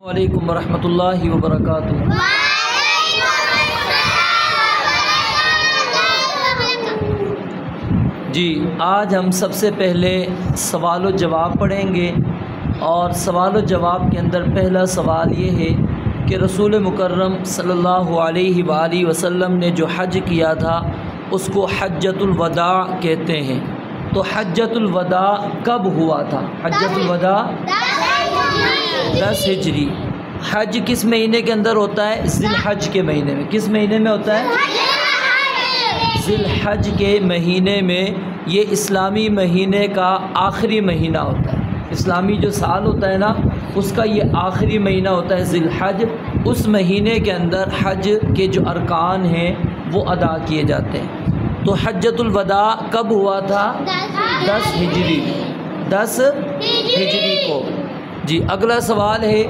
وعلیکم ورحمۃ اللہ وبرکاتہ۔ جی آج ہم سب سے پہلے سوال و جواب پڑھیں گے، اور سوال و جواب کے اندر پہلا سوال یہ ہے کہ رسول مکرم صلی اللہ علیہ وآلہ وسلم نے جو حج کیا تھا اس کو حجۃ الوداع کہتے ہیں، تو حجۃ الوداع کب ہوا تھا؟ حجۃ الوداع 10 ہجری۔ حج کس مہینے کے اندر ہوتا ہے؟ ذی الحج کے مہینے میں۔ کس مہینے میں ہوتا ہے؟ ذی الحج کے مہینے میں۔ یہ اسلامی مہینے کا آخری مہینہ ہوتا ہے۔ اسلامی جو سال ہوتا ہے نا، اس کا یہ آخری مہینہ ہوتا ہے ذی الحج۔ اس مہینے کے اندر حج کے جو ارکان ہیں وہ ادا کیے جاتے ہیں۔ تو حجۃ الوداع کب ہوا تھا؟ 10 ہجری، 10 ہجری کو۔ جی اگلا سوال ہے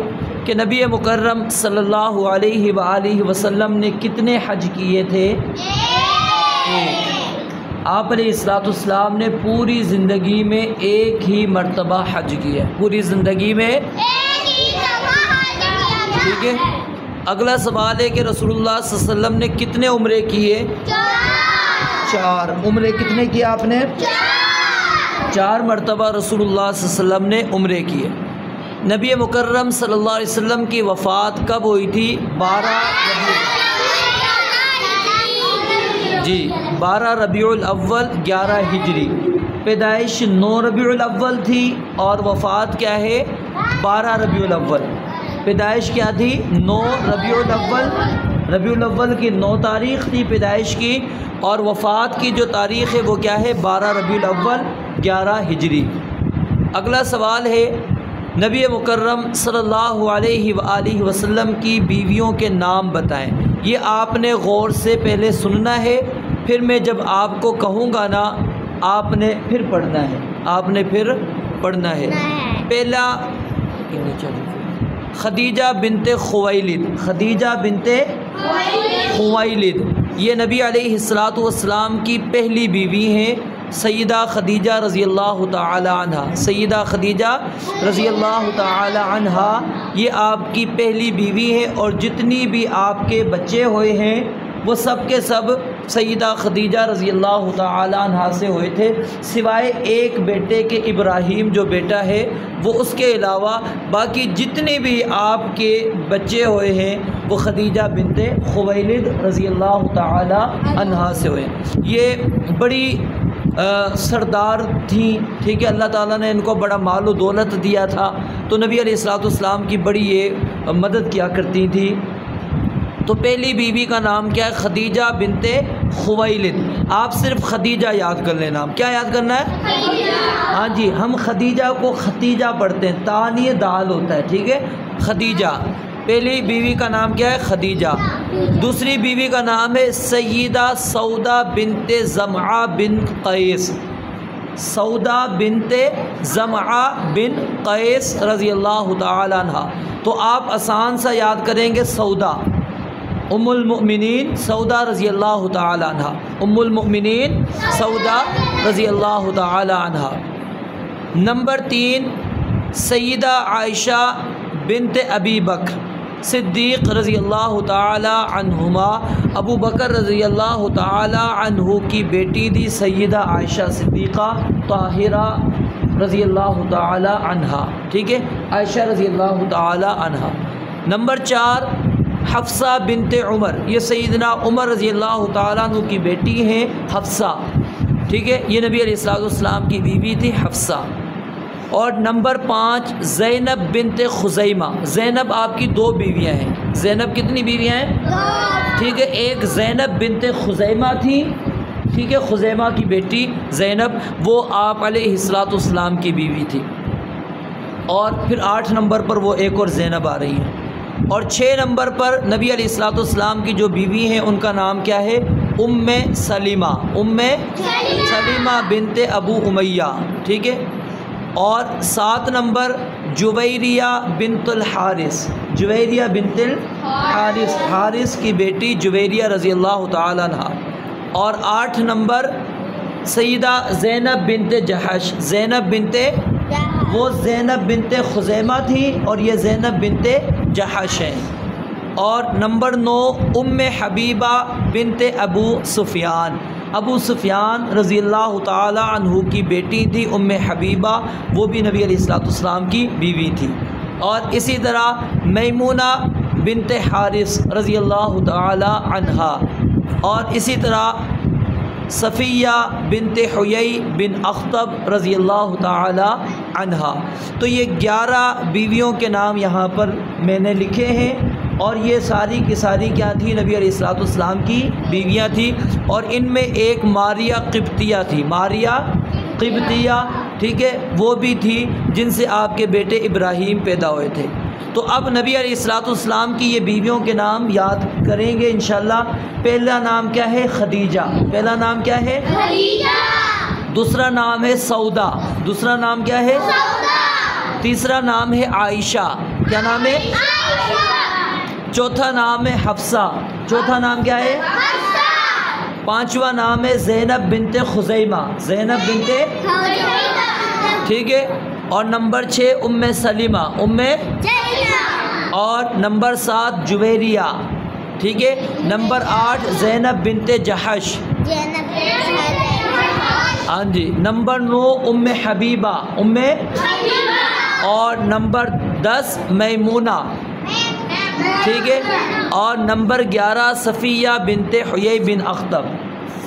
کہ نبی مکرم صلی اللہ علیہ وآلہ وسلم نے کتنے حج کیے تھے؟ آپ علیہ السلام نے پوری زندگی میں ایک ہی مرتبہ حج کیا ہے، پوری زندگی میں ٹھیک ہے۔ اگلا سوال ہے کہ رسول اللہ صلی اللہ علیہ وسلم نے کتنے عمرے کیے؟ 4 عمرے کتنے کیے آپ نے؟ 4 مرتبہ رسول اللہ صلی اللہ علیہ وسلم نے عمرے کیے۔ نبی مکرم صلی اللہ علیہ وسلم کی وفات کب ہوئی تھی؟ 12 ربیع الاول 11 ہجری۔ پیدائش 9 ربیع الاول تھی اور وفات کیا ہے؟ 12 ربیع الاول۔ پیدائش کیا تھی؟ 9 ربیع الاول۔ ربیع الاول کی 9 تاریخ تھی پیدائش کی، اور وفات کی جو تاریخ ہے وہ کیا ہے؟ 12 ربیع الاول 11 ہجری۔ اگلا سوال ہے نبی مکرم صلی اللہ علیہ وآلہ وسلم کی بیویوں کے نام بتائیں۔ یہ آپ نے غور سے پہلے سننا ہے، پھر میں جب آپ کو کہوں گا نا آپ نے پھر پڑھنا ہے، آپ نے پھر پڑھنا ہے۔ پہلا خدیجہ بنت خویلد، خدیجہ بنت خویلد یہ نبی علیہ السلام کی پہلی بیوی ہیں، سیدہ خدیجہ رضی اللہ تعالی عنہ۔ سیدہ خدیجہ رضی اللہ تعالی عنہ یہ آپ کی پہلی بیوی ہیں، اور جتنی بھی آپ کے بچے ہوئے ہیں وہ سب کے سب سیدہ خدیجہ رضی اللہ تعالی عنہ سے ہوئے تھے، سوائے ایک بیٹے کے ابراہیم جو بیٹا ہے وہ، اس کے علاوہ باقی جتنے بھی آپ کے بچے ہوئے ہیں وہ خدیجہ بنت خویلد رضی اللہ تعالی عنہ سے ہوئے۔ یہ بڑی سردار تھیں، ٹھیک ہے۔ اللہ تعالیٰ نے ان کو بڑا مال و دولت دیا تھا، تو نبی علیہ السلام کی بڑی یہ مدد کیا کرتی تھی۔ تو پہلی بیوی کا نام کیا ہے؟ خدیجہ بنت خویلد۔ آپ صرف خدیجہ یاد کر لیں، نام کیا یاد کرنا ہے؟ ہاں جی، ہم خدیجہ کو ختیجہ پڑھتے ہیں، تانی دال ہوتا ہے، ٹھیک ہے۔ خدیجہ پہلی بیوی کا نام کیا ہے؟ خدیجہ۔ دوسری بیوی کا نام ہے سیدہ سودا بنت زمعہ بن قیس۔ سودا بنت زمعہ بن قیس رضی اللہ تعالی عنہ۔ تو آپ آسان سا یاد کریں گے، سودا ام المؤمنین سودا رضی اللہ تعالی عنہ، ام المؤمنین سودا رضی اللہ تعالی عنہ۔ نمبر 3 سیدہ عائشہ بنت ابی بکر صدیق رضی اللہ تعالی عنہما۔ ابو بکر رضی اللہ تعالی عنہ کی بیٹی تھی سیدہ عائشہ صدیقہ طاہرہ رضی اللہ تعالی عنہ، ٹھیک ہے، عائشہ رضی اللہ تعالی عنہ۔ نمبر 4 حفصہ بنت عمر، یہ سیدنا عمر رضی اللہ تعالیٰ عنہ کی بیٹی ہیں حفصہ، ٹھیک ہے، یہ نبی علیہ السلام کی بیوی تھی حفصہ۔ اور نمبر 5 زینب بنت خزیمہ۔ زینب آپ کی 2 بیویاں ہیں۔ زینب کتنی بیویاں ہیں؟ 2، ٹھیک ہے۔ ایک زینب بنت خزیمہ تھی، ٹھیک ہے، خزیمہ کی بیٹی زینب، وہ آپ علیہ السلام کی بیوی تھی۔ اور پھر 8 نمبر پر وہ ایک اور زینب آ رہی ہے۔ اور 6 نمبر پر نبی علیہ السلام کی جو بیوی ہیں ان کا نام کیا ہے؟ ام سلیمہ، ام سلیمہ بنت ابو امیہ، ٹھیک ہے۔ اور 7 نمبر جویریہ بنت الحارث، جویریہ بنت الحارث، حارث کی بیٹی جویریہ رضی اللہ تعالی عنہ۔ اور 8 نمبر سیدہ زینب بنت جحش، زینب بنت وہ زینب بنت خزیمہ تھی اور یہ زینب بنت جحش ہیں۔ اور نمبر 9 ام حبیبہ بنت ابو سفیان، ابو سفیان رضی اللہ تعالی عنہ کی بیٹی تھی ام حبیبہ، وہ بھی نبی علیہ الصلوۃ والسلام کی بیوی تھی۔ اور اسی طرح میمونہ بنت حارث رضی اللہ تعالی عنہا، اور اسی طرح صفیہ بنت حیی بن اخطب رضی اللہ تعالی عنہا۔ تو یہ 11 بیویوں کے نام یہاں پر میں نے لکھے ہیں، اور یہ ساری کی ساری کیا تھی؟ نبی علیہ الصلوۃ والسلام کی بیویاں تھیں۔ اور ان میں ایک ماریہ قبطیہ تھی، ماریہ قبطیہ، ٹھیک ہے، وہ بھی تھی جن سے آپ کے بیٹے ابراہیم پیدا ہوئے تھے۔ تو اب نبی علیہ الصلوۃ والسلام کی یہ بیویوں کے نام یاد کریں گے انشاءاللہ۔ پہلا نام کیا ہے؟ خدیجہ، پہلا نام کیا ہے؟ خدیجہ۔ دوسرا نام ہے سودا، دوسرا نام کیا ہے؟ سودا۔ تیسرا نام ہے عائشہ، کیا نام ہے؟ عائشہ۔ چوتھا نام ہے حفصہ، چوتھا نام کیا ہے؟ حفصہ۔ پانچواں نام ہے زینب بنت خزیمہ، زینب بنت خزیمہ، ٹھیک ہے۔ اور نمبر 6 ام سلمہ، ام، اور نمبر 7 جویریہ، ٹھیک ہے۔ نمبر 8 زینب بنت جحش، ہاں جی۔ نمبر 9 ام حبیبہ، ام، اور نمبر 10 میمونہ، ٹھیک ہے۔ اور نمبر 11 صفیہ بنت حیی بن اخطب۔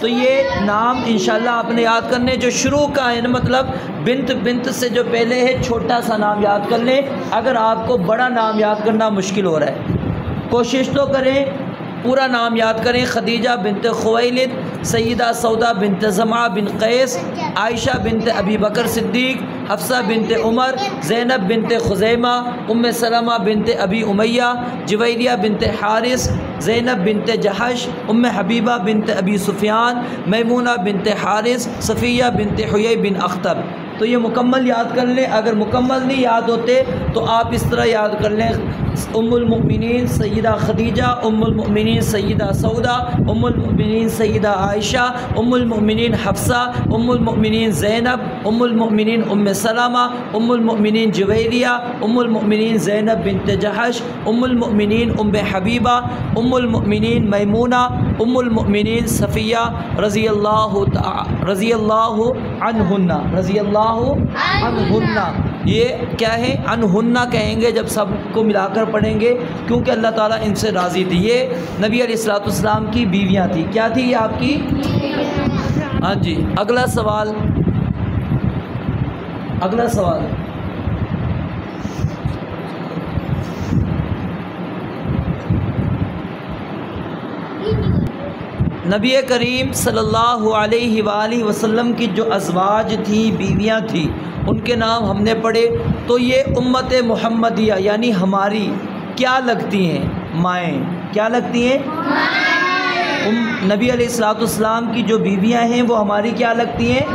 تو یہ نام انشاءاللہ آپ نے یاد کرنے، جو شروع کا ہے نا، مطلب بنت سے جو پہلے ہے چھوٹا سا نام یاد کر لیں۔ اگر آپ کو بڑا نام یاد کرنا مشکل ہو رہا ہے، کوشش تو کریں پورا نام یاد کریں۔ خدیجہ بنت خویلد، سیدہ سودا بنت زمعہ بن قیس، عائشہ بنت ابی بکر صدیق، حفصہ بنت عمر، زینب بنت خزیمہ، ام سلمہ بنت ابی امیہ، جویریہ بنت حارث، زینب بنت جحش، ام حبیبہ بنت ابی سفیان، میمونہ بنت حارث، صفیہ بنت حیی بن اخطب۔ تو یہ مکمل یاد کر لیں۔ اگر مکمل نہیں یاد ہوتے تو آپ اس طرح یاد کر لیں: ام المؤمنین سیدہ خدیجہ، ام المؤمنین سیدہ سودا، ام المؤمنین سیدہ عائشہ، ام المؤمنین حفصہ، ام المؤمنین زینب، ام المؤمنین ام سلمہ، ام المؤمنین جویریہ، ام المؤمنین زینب بنت جحش، ام المؤمنین ام حبیبہ، ام المؤمنین میمونہ، ام المؤمنین صفیہ رضی اللہ عنہن۔ یہ کیا ہے؟ عنہن کہیں گے جب سب کو ملا کر پڑھیں گے، کیونکہ اللہ تعالیٰ ان سے راضی تھی۔ یہ نبی علیہ الصلوۃ والسلام کی بیویاں تھیں۔ کیا تھی یہ آپ کی؟ ہاں جی۔ اگلا سوال، اگلا سوال، نبی کریم صلی اللہ علیہ وآلہ وسلم کی جو ازواج تھیں، بیویاں تھیں، ان کے نام ہم نے پڑھے۔ تو یہ امت محمدیہ یعنی ہماری کیا لگتی ہیں؟ مائیں۔ کیا لگتی ہیں؟ نبی علیہ الصلوۃ والسلام کی جو بیویاں ہیں وہ ہماری کیا لگتی ہیں؟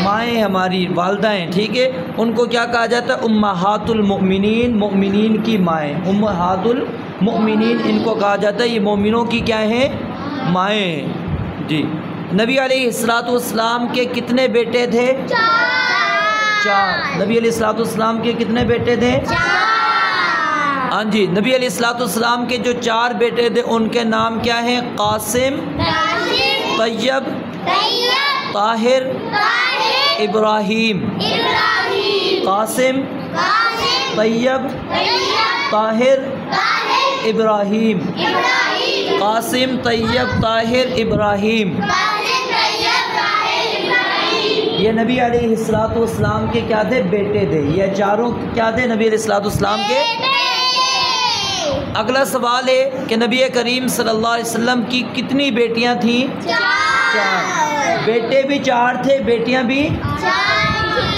مائیں، ہماری والدہ ہیں، ٹھیک ہے۔ ان کو کیا کہا جاتا ہے؟ امہات المؤمنین، مومنین کی مائیں، امہات المؤمنین ان کو کہا جاتا ہے۔ یہ مومنوں کی کیا ہیں؟ مائیں، جی۔ نبی علیہ الصلوۃ والسلام کے کتنے بیٹے تھے؟ 4۔ نبی علیہ الصلوۃ والسلام کے کتنے بیٹے تھے؟ 4۔ ہاں جی۔ نبی علیہ الصلوۃ والسلام کے جو 4 بیٹے تھے ان کے نام کیا ہیں؟ قاسم، طیب، طاہر، ابراہیم۔ قاسم، طیب، طاہر، ابراہیم۔ قاسم، طیب، طاہر، ابراہیم۔ یہ نبی علیہ الصلوۃ والسلام کے کیا تھے؟ بیٹے تھے۔ یہ چاروں کیا تھے؟ نبی علیہ الصلوۃ والسلام کے۔ اگلا سوال ہے کہ نبی کریم صلی اللہ علیہ وسلم کی کتنی بیٹیاں تھیں؟ 4۔ بیٹے بھی 4 تھے، بیٹیاں بھی؟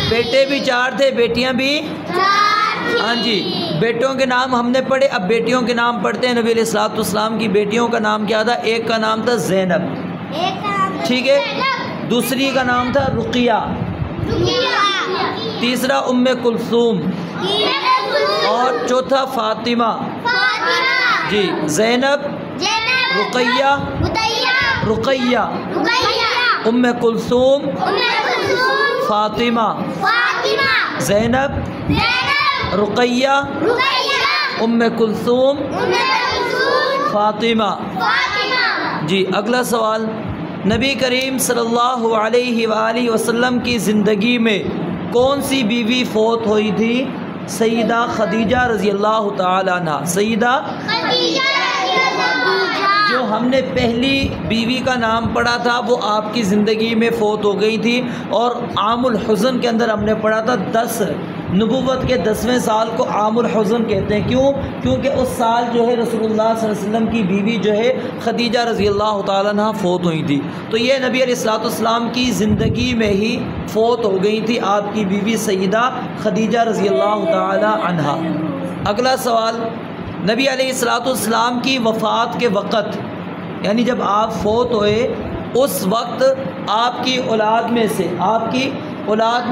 بیٹے بھی 4 تھے، بیٹیاں بھی؟ ہاں جی۔ بیٹوں کے نام ہم نے پڑھے، اب بیٹیوں کے نام پڑھتے ہیں۔ نبی علیہ الصلوۃ والسلام کی بیٹیوں کا نام کیا تھا؟ ایک کا نام تھا زینب، ٹھیک ہے۔ دوسری کا نام تھا رقیہ، تیسرا ام کلثوم، اور چوتھا فاطمہ، جی۔ زینب، رقیہ، رقیہ، ام کلثوم، فاطمہ، زینب، رقیہ، ام کلثوم، فاطمہ۔ جی اگلا سوال، نبی کریم صلی اللہ علیہ وآلہ وسلم کی زندگی میں کون سی بیوی فوت ہوئی تھی؟ سیدہ خدیجہ رضی اللہ تعالی عنہ۔ سیدہ جو ہم نے پہلی بیوی کا نام پڑھا تھا وہ آپ کی زندگی میں فوت ہو گئی تھی، اور عام الحزن کے اندر ہم نے پڑھا تھا 10 نبوت کے 10ویں سال کو عام الحزن کہتے ہیں۔ کیوں؟ کیونکہ اس سال جو ہے رسول اللہ صلی اللہ علیہ وسلم کی بیوی جو ہے خدیجہ رضی اللہ تعالیٰ عنہ فوت ہوئی تھی، تو یہ نبی علیہ الصلوۃ والسلام کی زندگی میں ہی فوت ہو گئی تھی آپ کی بیوی سیدہ خدیجہ رضی اللہ تعالیٰ عنہ۔ اگلا سوال، نبی علیہ الصلوۃ والسلام کی وفات کے وقت، یعنی جب آپ فوت ہوئے اس وقت آپ کی اولاد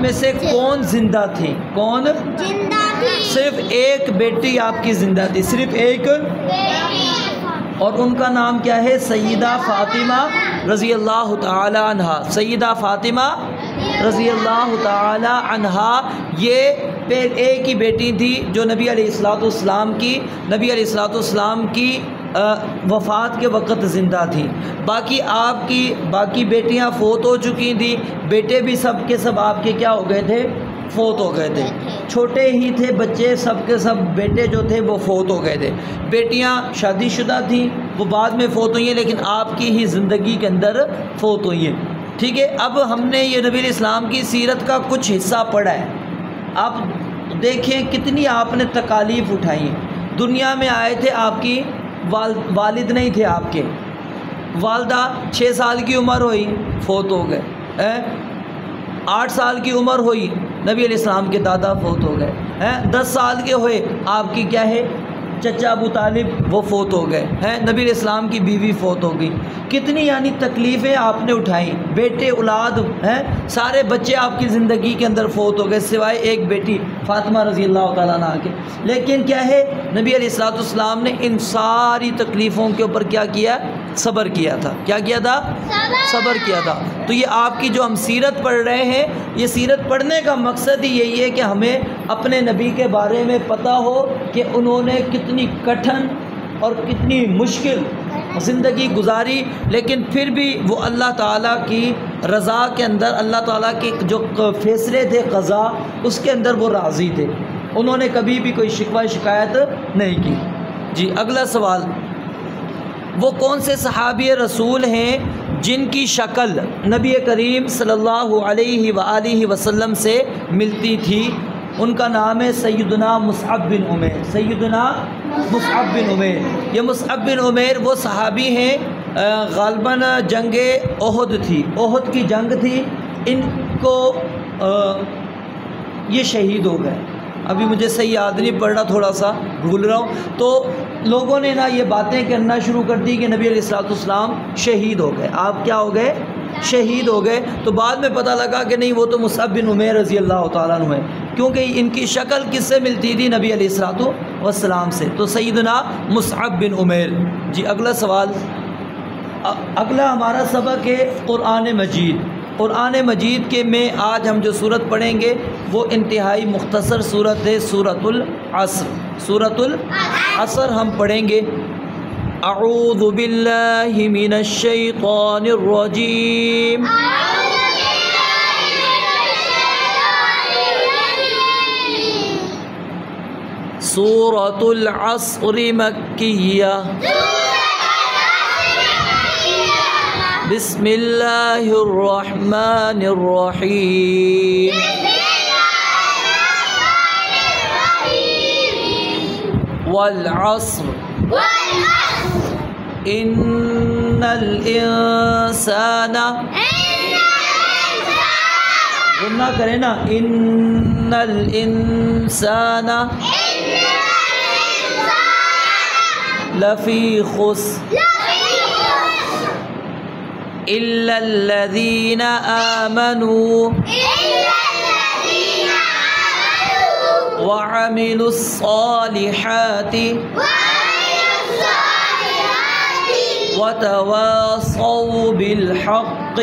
میں سے کون زندہ تھی؟ کون زندہ تھی؟ صرف ایک بیٹی آپ کی زندہ تھی، صرف ایک، اور ان کا نام کیا ہے؟ سیدہ فاطمہ رضی اللہ تعالی عنہا۔ سیدہ فاطمہ رضی اللہ تعالی عنہا یہ ایک ہی بیٹی تھی جو نبی علیہ الصلوۃ والسلام کی وفات کے وقت زندہ تھی۔ باقی آپ کی باقی بیٹیاں فوت ہو چکی تھیں، بیٹے بھی سب کے سب آپ کے کیا ہو گئے تھے؟ فوت ہو گئے تھے، چھوٹے ہی تھے بچے، سب کے سب بیٹے جو تھے وہ فوت ہو گئے تھے۔ بیٹیاں شادی شدہ تھیں، وہ بعد میں فوت ہوئی ہیں، لیکن آپ کی ہی زندگی کے اندر فوت ہوئی ہیں۔ ٹھیک ہے، اب ہم نے یہ نبی علیہ السلام کی سیرت کا کچھ حصہ پڑھا ہے۔ آپ دیکھیں کتنی آپ نے تکالیف اٹھائی ہیں۔ دنیا میں آئے تھے، آپ کی والد نہیں تھے، آپ کے والدہ 6 سال کی عمر ہوئی فوت ہو گئے، 8 سال کی عمر ہوئی نبی علیہ السلام کے دادا فوت ہو گئے، 10 سال کے ہوئے آپ کی کیا ہے؟ چچا ابو طالب وہ فوت ہو گئے، نبی علیہ السلام کی بیوی فوت ہو گئی۔ کتنی یعنی تکلیفیں آپ نے اٹھائیں، بیٹے اولاد سارے بچے آپ کی زندگی کے اندر فوت ہو گئے سوائے ایک بیٹی فاطمہ رضی اللہ تعالیٰ عنہ کے۔ لیکن کیا ہے، نبی علیہ الصلوۃ والسلام نے ان ساری تکلیفوں کے اوپر کیا کیا؟ صبر کیا تھا۔ کیا کیا تھا؟ صبر کیا تھا۔ تو یہ آپ کی جو ہم سیرت پڑھ رہے ہیں، یہ سیرت پڑھنے کا مقصد ہی یہی ہے کہ ہمیں اپنے نبی کے بارے میں پتہ ہو کہ انہوں نے کتنی کٹھن اور کتنی مشکل زندگی گزاری، لیکن پھر بھی وہ اللہ تعالیٰ کی رضا کے اندر، اللہ تعالیٰ کے جو فیصلے تھے قضا، اس کے اندر وہ راضی تھے۔ انہوں نے کبھی بھی کوئی شکوہ شکایت نہیں کی۔ جی اگلا سوال، وہ کون سے صحابی رسول ہیں جن کی شکل نبی کریم صلی اللہ علیہ وآلہ وسلم سے ملتی تھی؟ ان کا نام ہے سیدنا مصعب بن عمیر۔ سیدنا مصعب بن عمیر، یہ مصعب بن عمیر وہ صحابی ہیں، غالباً جنگ احد تھی، احد کی جنگ تھی، ان کو یہ شہید ہو گئے۔ ابھی مجھے صحیح یاد نہیں پڑ رہا، تھوڑا سا بھول رہا ہوں، تو لوگوں نے نا یہ باتیں کرنا شروع کر دی کہ نبی علیہ الصلوۃ والسلام شہید ہو گئے۔ آپ کیا ہو گئے؟ شہید ہو گئے۔ تو بعد میں پتہ لگا کہ نہیں، وہ تو مصعب بن عمیر رضی اللہ تعالیٰ عنہ ہے، کیونکہ ان کی شکل کس سے ملتی تھی؟ نبی علیہ الصلوۃ والسلام سے۔ تو سیدنا مصعب بن عمیر۔ جی اگلا سوال، اگلا ہمارا سبق ہے قرآن مجید۔ قرآن مجید کے میں آج ہم جو صورت پڑھیں گے وہ انتہائی مختصر صورت ہے، سورۃ العصر۔ سورۃ العصر ہم پڑھیں گے۔ اعوذ باللہ من الشیطان الرجیم، سورۃ العصر مکیہ، بسم اللہ الرحمن الرحیم، والعصر ان الانسان، غنہ کریں نا، ان الانسان لفی خسر الا الذین آمنوا وعملوا الصالحات وتواصوا بالحق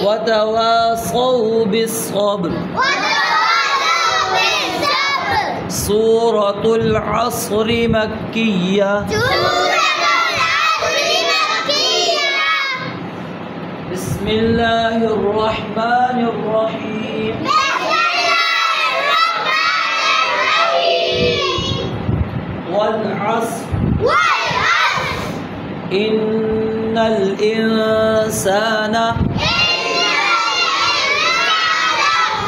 وتواصوا بالصبر سورة العصر مکیہ بسم اللہ الرحمن الرحیم والعصر ان الانسان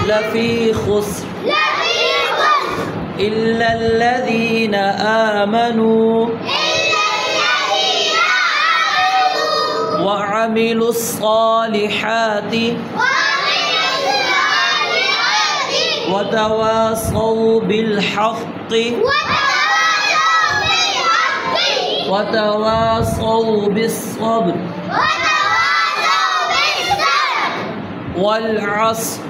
لفی خسر الا الذین آمنوا وعملوا الصالحات وتواصوا بالحق وتواصوا بالصبر والعصر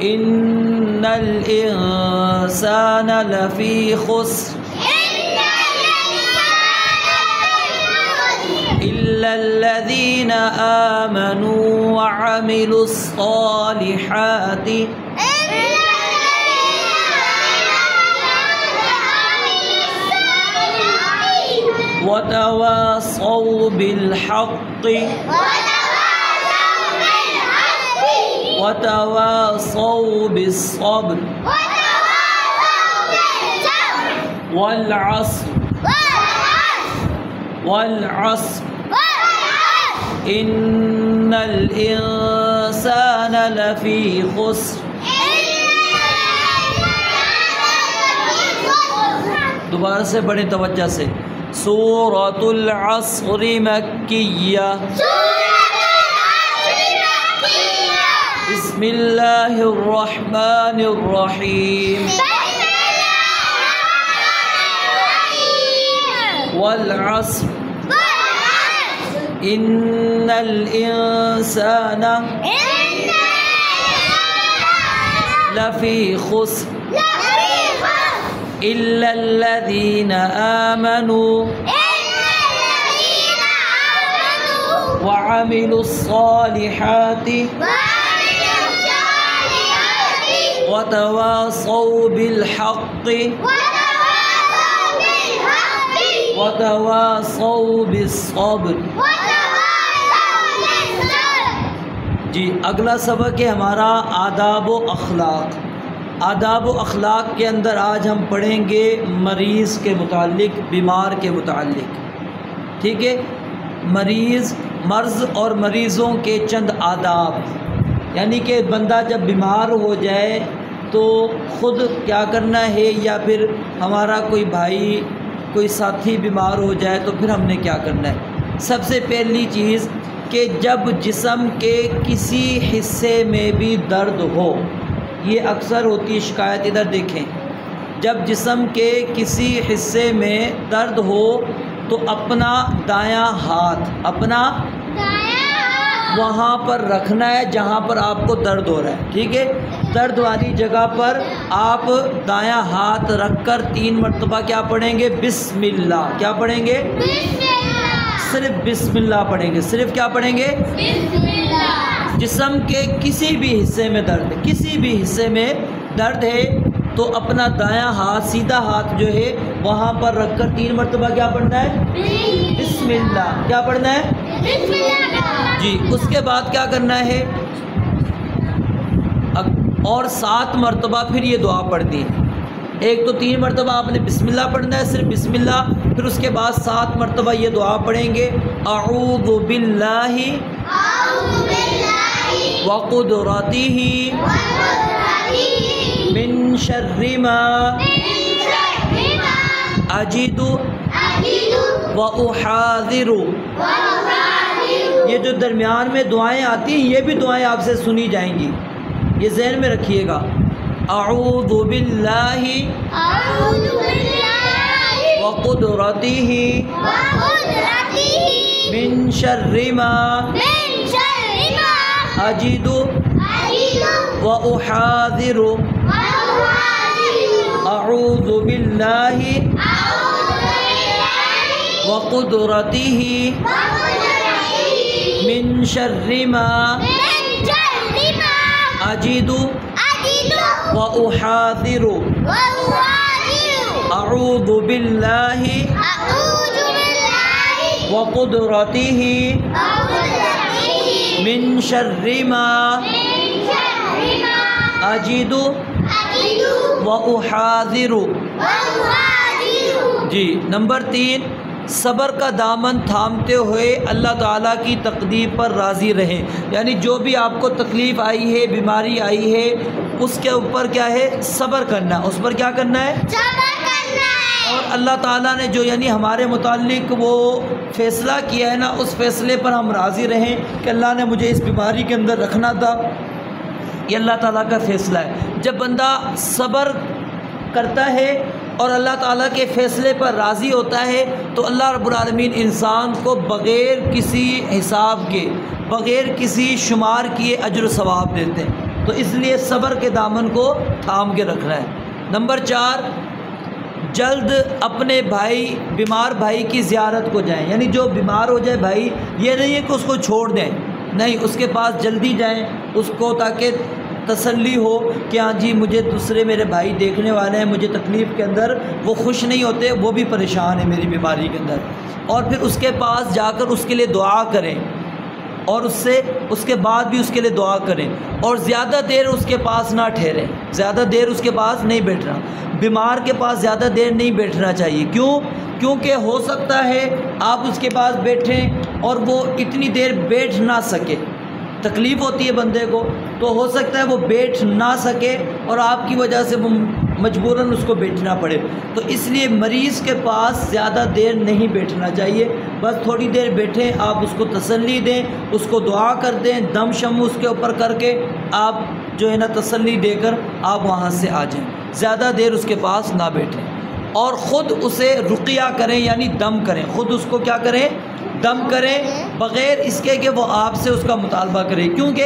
ان الانسان لفی خسر الا الذین آمنوا وعملوا الصالحات وتواصوا بالحق وتواصوا بالصبر والعصر ان الانسان لفی خسر. دوبارہ سے بڑی توجہ سے. سورۃ العصر مکیہ بسم اللہ الرحمن الرحیم والعصر ان الانسان لفی خسر الا الذین آمنوا وعملوا الصالحات وتواصوا بالحق وتواصوا بالصبر. جی اگلا سبق ہے ہمارا آداب و اخلاق. آداب و اخلاق کے اندر آج ہم پڑھیں گے مریض کے متعلق، بیمار کے متعلق. ٹھیک ہے، مرض اور مریضوں کے چند آداب. یعنی کہ بندہ جب بیمار ہو جائے تو خود کیا کرنا ہے، یا پھر ہمارا کوئی بھائی کوئی ساتھی بیمار ہو جائے تو پھر ہم نے کیا کرنا ہے. سب سے پہلی چیز کہ جب جسم کے کسی حصے میں بھی درد ہو، یہ اکثر ہوتی شکایت، ادھر دیکھیں، جب جسم کے کسی حصے میں درد ہو تو اپنا دایاں ہاتھ وہاں پر رکھنا ہے جہاں پر آپ کو درد ہو رہا ہے. ٹھیک ہے، درد والی جگہ پر آپ دایاں ہاتھ رکھ کر 3 مرتبہ کیا پڑھیں گے؟ بسم اللہ. کیا پڑھیں گے؟ صرف بسم اللہ پڑھیں گے. صرف کیا پڑھیں گے؟ جسم کے کسی بھی حصے میں درد ہے، کسی بھی حصے میں درد ہے تو اپنا دایاں ہاتھ، سیدھا ہاتھ جو ہے وہاں پر رکھ کر 3 مرتبہ کیا پڑھنا ہے؟ بسم اللہ. کیا پڑھنا ہے؟ جی. اس کے بعد کیا کرنا ہے؟ اور 7 مرتبہ پھر یہ دعا پڑھنی ہے. ایک تو 3 مرتبہ آپ نے بسم اللہ پڑھنا ہے، صرف بسم اللہ. پھر اس کے بعد 7 مرتبہ یہ دعا پڑھیں گے، اعوذ باللہ وقدرتہ من شر ما اجد واحاذر. یہ جو درمیان میں دعائیں آتی ہیں یہ بھی دعائیں آپ سے سنی جائیں گی، یہ ذہن میں رکھیے گا. اعوذ باللہ وقدرتہ من شر ما اجد واحاذر. اعوذ باللہ وقدرتہ من من شر ما أجد وأحاذر أعوذ بالله وقدرته من شر ما أجد وأحاذر. جی نمبر 3، صبر کا دامن تھامتے ہوئے اللہ تعالیٰ کی تقدیر پر راضی رہیں. یعنی جو بھی آپ کو تکلیف آئی ہے، بیماری آئی ہے، اس کے اوپر کیا ہے؟ صبر کرنا. اس پر کیا کرنا ہے؟ صبر کرنا ہے. اور اللہ تعالیٰ نے جو یعنی ہمارے متعلق وہ فیصلہ کیا ہے نا، اس فیصلے پر ہم راضی رہیں کہ اللہ نے مجھے اس بیماری کے اندر رکھنا تھا، یہ اللہ تعالیٰ کا فیصلہ ہے. جب بندہ صبر کرتا ہے اور اللہ تعالیٰ کے فیصلے پر راضی ہوتا ہے تو اللہ رب العالمین انسان کو بغیر کسی حساب کے، بغیر کسی شمار کیے اجر و ثواب دیتے ہیں. تو اس لیے صبر کے دامن کو تھام کے رکھنا ہے. نمبر 4، جلد اپنے بیمار بھائی کی زیارت کو جائیں. یعنی جو بیمار ہو جائے بھائی، یہ نہیں ہے کہ اس کو چھوڑ دیں، نہیں، اس کے پاس جلدی جائیں اس کو، تاکہ تسلی ہو کہ ہاں جی مجھے دوسرے میرے بھائی دیکھنے والے ہیں، مجھے تکلیف کے اندر وہ خوش نہیں ہوتے، وہ بھی پریشان ہیں میری بیماری کے اندر. اور پھر اس کے پاس جا کر اس کے لیے دعا کریں، اور اس کے بعد بھی اس کے لیے دعا کریں. اور زیادہ دیر اس کے پاس نہ ٹھہریں، زیادہ دیر اس کے پاس نہیں بیٹھنا. بیمار کے پاس زیادہ دیر نہیں بیٹھنا چاہیے. کیونکہ ہو سکتا ہے آپ اس کے پاس بیٹھیں اور وہ اتنی دیر بیٹھ نہ سکے. تکلیف ہوتی ہے بندے کو، تو ہو سکتا ہے وہ بیٹھ نہ سکے اور آپ کی وجہ سے وہ مجبوراً اس کو بیٹھنا پڑے. تو اس لیے مریض کے پاس زیادہ دیر نہیں بیٹھنا چاہیے. بس تھوڑی دیر بیٹھیں، آپ اس کو تسلی دیں، اس کو دعا کر دیں، دم شم اس کے اوپر کر کے آپ جو ہے نا تسلی دے کر آپ وہاں سے آ جائیں. زیادہ دیر اس کے پاس نہ بیٹھیں. اور خود اسے رقیہ کریں، یعنی دم کریں. خود اس کو کیا کریں؟ دم کریں، بغیر اس کے کہ وہ آپ سے اس کا مطالبہ کرے. کیونکہ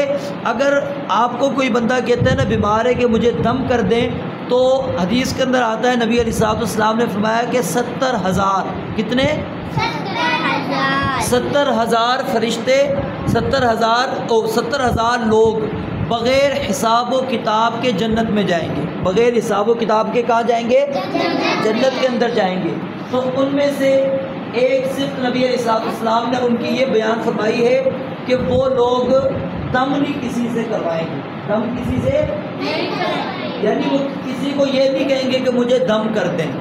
اگر آپ کو کوئی بندہ کہتا ہے نا بیمار ہے کہ مجھے دم کر دیں، تو حدیث کے اندر آتا ہے نبی علیہ السلام نے فرمایا کہ 70,000 کتنے؟ 70,000 فرشتے، 70,000 لوگ بغیر حساب و کتاب کے جنت میں جائیں گے. بغیر حساب و کتاب کے کہاں جائیں گے؟ جنت کے اندر جائیں گے. تو ان میں سے ایک صرف نبی علیہ السلام نے ان کی یہ بیان فرمائی ہے کہ وہ لوگ دم نہیں کسی سے کروائیں گے. دم کسی سے نہیں کریں گے، یعنی وہ کسی کو یہ نہیں کہیں گے کہ مجھے دم کر دیں.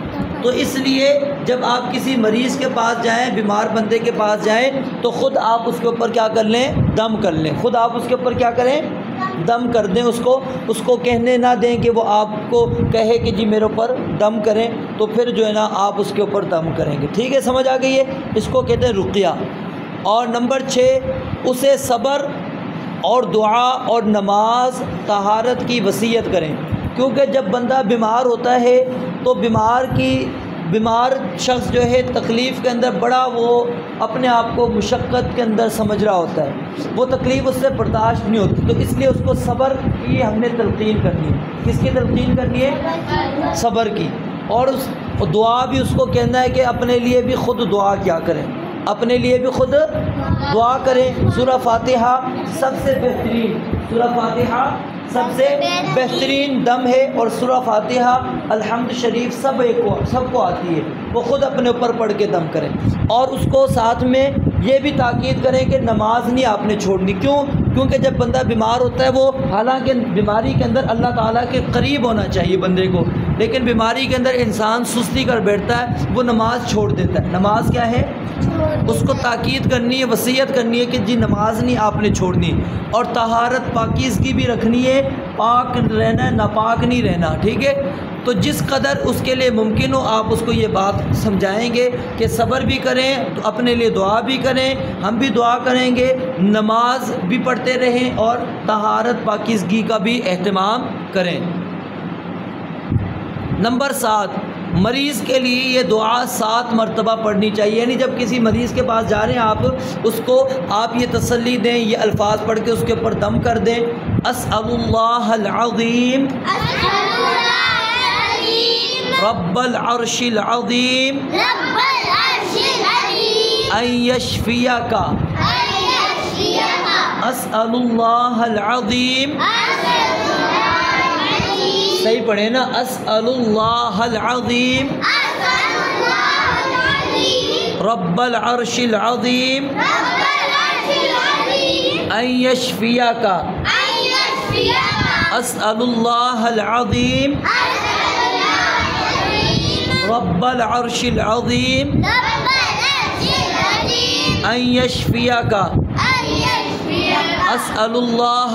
تو اس لیے جب آپ کسی مریض کے پاس جائیں، بیمار بندے کے پاس جائیں، تو خود آپ اس کے اوپر کیا کر لیں؟ دم کر لیں. خود آپ اس کے اوپر کیا کریں؟ دم کر دیں. اس کو کہنے نہ دیں کہ وہ آپ کو کہے کہ جی میرے اوپر دم کریں، تو پھر جو ہے نا آپ اس کے اوپر دم کریں گے. ٹھیک ہے، سمجھ آ گئی ہے؟ اس کو کہتے ہیں رقیہ. اور نمبر 6، اسے صبر اور دعا اور نماز، طہارت کی وصیت کریں. کیونکہ جب بندہ بیمار ہوتا ہے تو بیمار شخص جو ہے تکلیف کے اندر بڑا وہ اپنے آپ کو مشقت کے اندر سمجھ رہا ہوتا ہے، وہ تکلیف اس سے برداشت نہیں ہوتی. تو اس لیے اس کو صبر کی ہم نے تلقین کرنی ہے. کس کی تلقین کرنی ہے؟ صبر کی. اور اس دعا بھی اس کو کہنا ہے کہ اپنے لیے بھی خود دعا کیا کریں، اپنے لیے بھی خود دعا کریں. سورہ فاتحہ سب سے بہترین، سورہ فاتحہ سب سے بہترین دم ہے. اور سورہ فاتحہ الحمد شریف سب کو آتی ہے، وہ خود اپنے اوپر پڑھ کے دم کریں. اور اس کو ساتھ میں یہ بھی تاکید کریں کہ نماز نہیں آپ نے چھوڑنی. کیونکہ جب بندہ بیمار ہوتا ہے، وہ حالانکہ بیماری کے اندر اللہ تعالیٰ کے قریب ہونا چاہیے بندے کو، لیکن بیماری کے اندر انسان سستی کر بیٹھتا ہے، وہ نماز چھوڑ دیتا ہے. نماز کیا ہے؟ اس کو تاکید کرنی ہے، وصیت کرنی ہے کہ جی نماز نہیں آپ نے چھوڑنی. اور طہارت، پاکیزگی بھی رکھنی ہے، پاک رہنا ہے، ناپاک نہیں رہنا. ٹھیک ہے؟ تو جس قدر اس کے لیے ممکن ہو آپ اس کو یہ بات سمجھائیں گے کہ صبر بھی کریں، تو اپنے لیے دعا بھی کریں، ہم بھی دعا کریں گے، نماز بھی پڑھتے رہیں، اور طہارت پاکیزگی کا بھی اہتمام کریں. نمبر 7، مریض کے لیے یہ دعا 7 مرتبہ پڑھنی چاہیے. یعنی جب کسی مریض کے پاس جا رہے ہیں آپ، اس کو آپ یہ تسلی دیں، یہ الفاظ پڑھ کے اس کے اوپر دم کر دیں. اسأل اللہ العظیم رب العرش العظیم ان یشفیک اسألُ العظیم، صحیح پڑھیں نا، اسألُ العظیم رب العرش العظیم ان یشفیک، اسألُ العظیم رب العرش العظیم ان یشفیک، اسألُ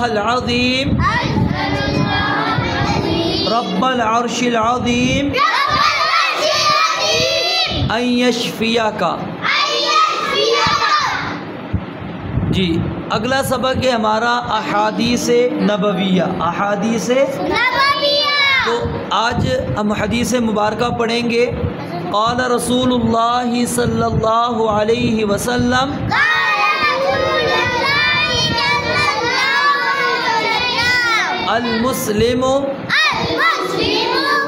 العظیم رب العرش العظیم ان یشفیک۔ جی اگلا سبق ہے ہمارا احادیث نبویہ، احادیث تو آج ہم حدیث مبارکہ پڑھیں گے۔ قال رسول اللہ صلی اللہ علیہ وسلم، المسلم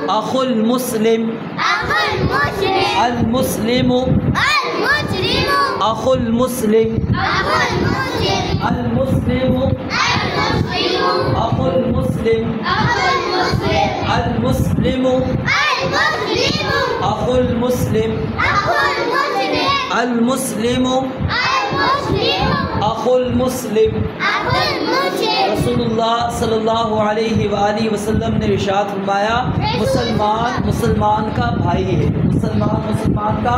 اخو المسلم، المسلم اخو المسلم، المسلم اخو المسلم، المسلم اخو المسلم، المسلم اخو المسلم۔ رسول اللہ صلی اللہ علیہ وآلہ وسلم نے ارشاد فرمایا، مسلمان مسلمان کا بھائی ہے، مسلمان مسلمان کا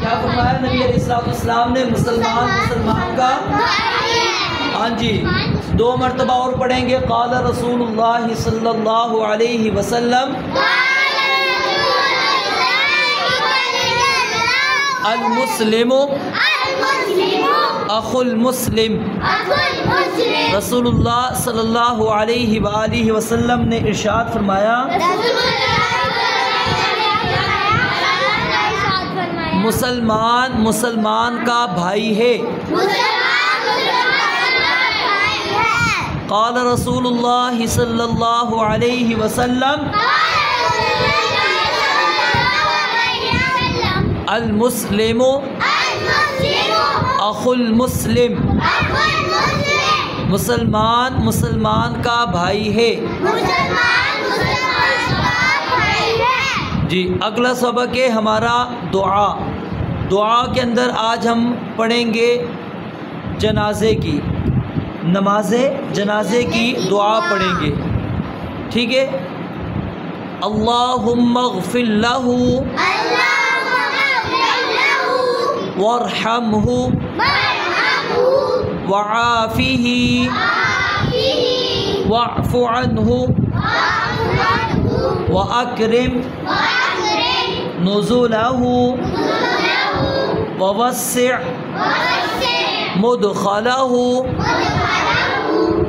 کیا فرمایا نبی علیہ السلام نے؟ مسلمان مسلمان کا۔ ہاں جی دو مرتبہ اور پڑھیں گے۔ قال رسول اللہ صلی اللہ علیہ وسلم، المسلم اخو المسلم۔ رسول اللہ صلی اللہ علیہ وآلہ وسلم نے ارشاد فرمایا، مسلمان مسلمان کا بھائی ہے۔ قال رسول اللہ صلی اللہ علیہ وسلم، المسلم اخو المسلم، مسلمان مسلمان کا بھائی ہے۔ جی اگلا سبق ہے ہمارا دعا۔ دعا کے اندر آج ہم پڑھیں گے جنازے کی، نماز جنازے کی دعا پڑھیں گے، ٹھیک ہے؟ اللہم اغفر لہ وارحمہ وعافہ واعف عنہ واکرم نزلہ ووسع مدخلہ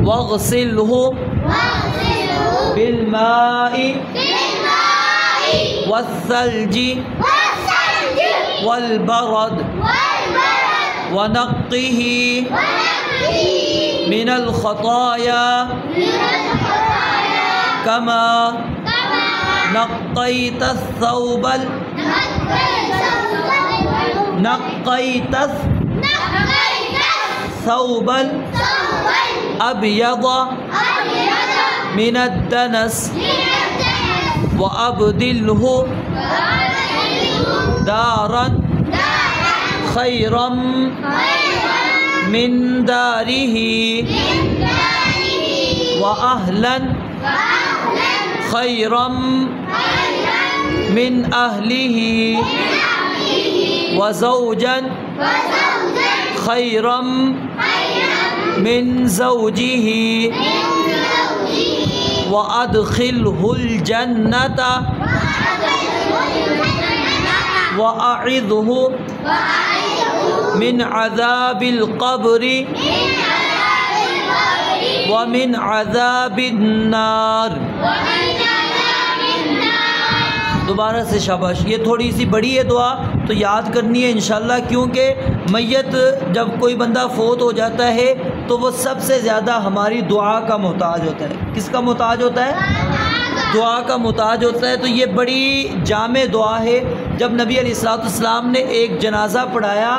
واغسلہ بالماء والثلج والبرد ونقه من الخطايا كما نقيت الثوب الأبيض من الدنس وأبدله دارا خيرا من داره وأهلا خيرا من أهله وزوجا خيرا من زوجه وأدخله الجنة وأعذه من عذاب القبر ومن عذاب النار۔ دوبارہ سے شاباش، یہ تھوڑی سی بڑی ہے دعا تو یاد کرنی ہے انشاءاللہ، کیونکہ میت جب کوئی بندہ فوت ہو جاتا ہے تو وہ سب سے زیادہ ہماری دعا کا محتاج ہوتا ہے۔ کس کا محتاج ہوتا ہے؟ دعا کا محتاج ہوتا ہے۔ تو یہ بڑی جامع دعا ہے۔ جب نبی علیہ السلام نے ایک جنازہ پڑھایا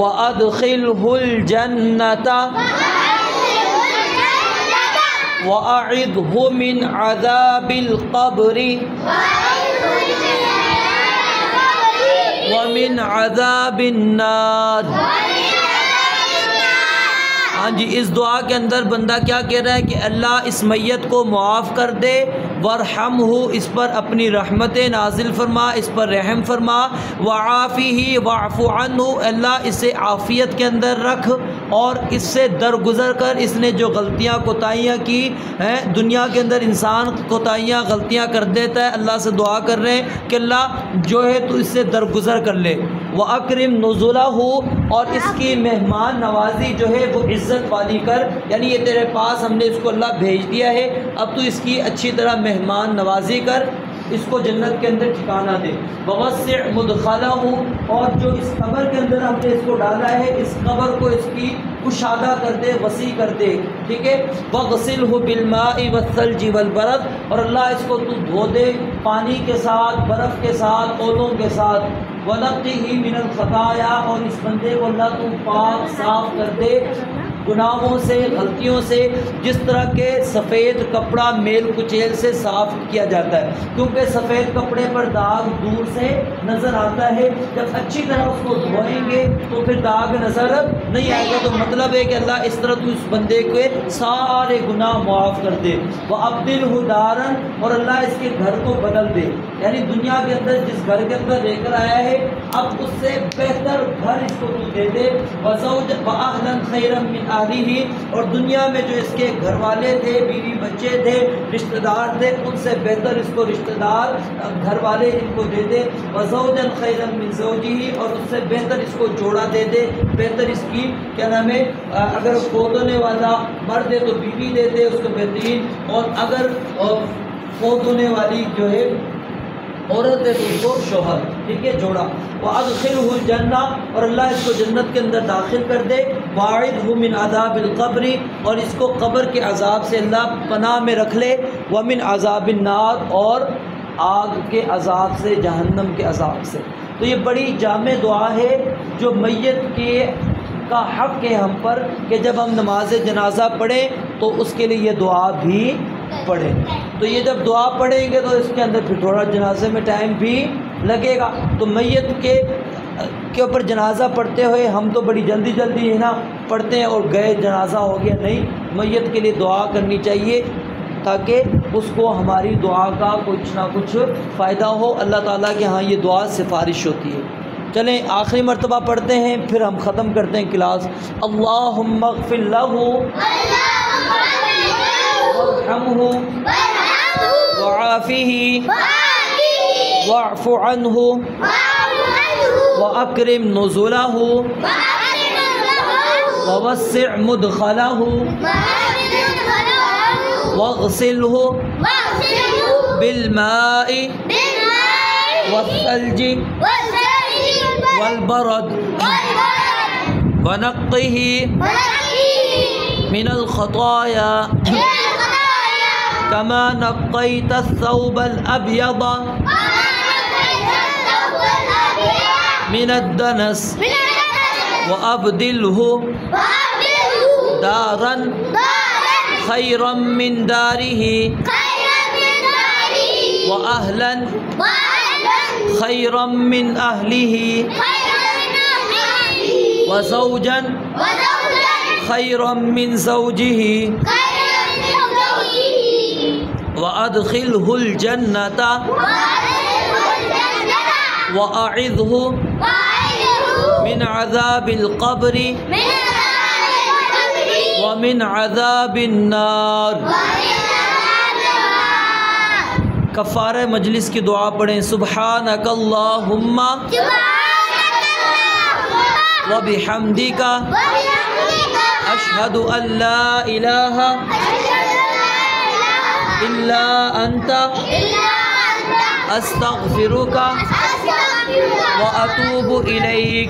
وَأَدْخِلْهُ الْجَنَّةَ وَأَعِذْهُ مِنْ عَذَابِ الْقَبْرِ وَمِنْ عَذَابِ النَّارِ۔ ہاں جی، اس دعا کے اندر بندہ کیا کہہ رہا ہے کہ اللہ اس میت کو معاف کر دے، وارحمہ، اس پر اپنی رحمتیں نازل فرما، اس پر رحم فرما، وعافیہ، واعف عنہ، اللہ اسے عافیت کے اندر رکھ، اور اس سے درگزر کر، اس نے جو غلطیاں کوتاہیاں کی ہیں، دنیا کے اندر انسان کوتاہیاں غلطیاں کر دیتا ہے، اللہ سے دعا کر رہے ہیں کہ اللہ جو ہے تو اس سے درگزر کر لے، وَأَكْرِمْ نُزُلَهُ، اور اس کی مہمان نوازی جو ہے وہ عزت والی کر، یعنی یہ تیرے پاس ہم نے اس کو اللہ بھیج دیا ہے، اب تو اس کی اچھی طرح مہمان نوازی کر، اس کو جنت کے اندر ٹھکانہ دے، وَوَسِّعْ مُدْخَلَهُ، اور جو اس قبر کے اندر ہم نے اس کو ڈالا ہے، اس قبر کو اس کی کشادہ کر دے، وسیع کر دے، ٹھیک ہے، وَغْسِلْهُ بِالْمَاءِ وَالثَّلْجِ وَالْبَرَدِ، اور اللہ اس کو تو دھو دے پانی کے ساتھ، برف کے ساتھ، اولوں کے ساتھ، وَنَقِّهِ مِنَ الْخَطَايَا، اور اس بندے کو اللہ تو پاک صاف کر دے گناہوں سے، غلطیوں سے، جس طرح کے سفید کپڑا میل کچیل سے صاف کیا جاتا ہے، کیونکہ سفید کپڑے پر داغ دور سے نظر آتا ہے، جب اچھی طرح اس کو دھوئیں گے تو پھر داغ نظر نہیں آئے گا، تو مطلب ہے کہ اللہ اس طرح تو اس بندے کے سارے گناہ معاف کر دے، وَأَبْدِلْهُ دَارًا، اور اللہ اس کے گھر کو بدل دے، یعنی دنیا کے اندر جس گھر کے اندر لے کر آیا ہے اب اس سے بہتر گھر اس کو تو دے دے، وَأَهْلًا خَيْرًا مِنْ أَهْلِهِ، اور دنیا میں جو اس کے گھر والے تھے، بیوی بچے تھے، رشتہ دار تھے، ان سے بہتر اس کو رشتہ دار گھر والے ان کو دے دے، وَزَوْجًا خَيْرًا مِنْ زَوْجِهِ، اور اس سے بہتر اس کو جوڑا دے دے، بہتر اس کی کیا نام ہے، اگر فوت ہونے والا مرد ہے تو بیوی دے دے اس کو بہترین، اور اگر فوت ہونے والی جو ہے عورت ہے تو اس کو شوہر، ٹھیک ہے، جوڑا، وَأَدْخِلْهُ الْجَنَّةَ، اور اللہ اس کو جنت کے اندر داخل کر دے، وَأَعِذْهُ مِنْ عَذَابِ الْقَبْرِ، اور اس کو قبر کے عذاب سے اللہ پناہ میں رکھ لے، وَمِنْ عَذَابِ النَّارِ، اور آگ کے عذاب سے، جہنم کے عذاب سے۔ تو یہ بڑی جامع دعا ہے جو میت کے کا حق ہے ہم پر کہ جب ہم نماز جنازہ پڑھیں تو اس کے لیے یہ دعا بھی پڑھیں۔ تو یہ جب دعا پڑھیں گے تو اس کے اندر پھر تھوڑا جنازے میں ٹائم بھی لگے گا، تو میت کے اوپر جنازہ پڑھتے ہوئے ہم تو بڑی جلدی جلدی ہے نا پڑھتے ہیں اور گئے جنازہ ہو گیا، نہیں، میت کے لیے دعا کرنی چاہیے تاکہ اس کو ہماری دعا کا کچھ نہ کچھ فائدہ ہو، اللہ تعالیٰ کے ہاں یہ دعا سفارش ہوتی ہے۔ چلیں آخری مرتبہ پڑھتے ہیں پھر ہم ختم کرتے ہیں کلاس۔ اللہم اغفر لہ وارحمہ وعافہ واعف عنہ واکرم نزلہ ووسع مدخلہ واغسلہ بالماء والثلج والبرد ونقه من الخطايا كما نقيت الثوب الأبيض من الدنس وأبدله دارا خيرا من داره وأهلا خيرا من أهله وزوجا خيرا من زوجه وأدخله الجنة وأعذه من عذاب القبر ومن عذاب النار۔ کفارہ مجلس کی دعا پڑھیں۔ سبحانک اللہم وبحمدک اشہد ان لا الہ الا انت استغفرک واتوب الیک۔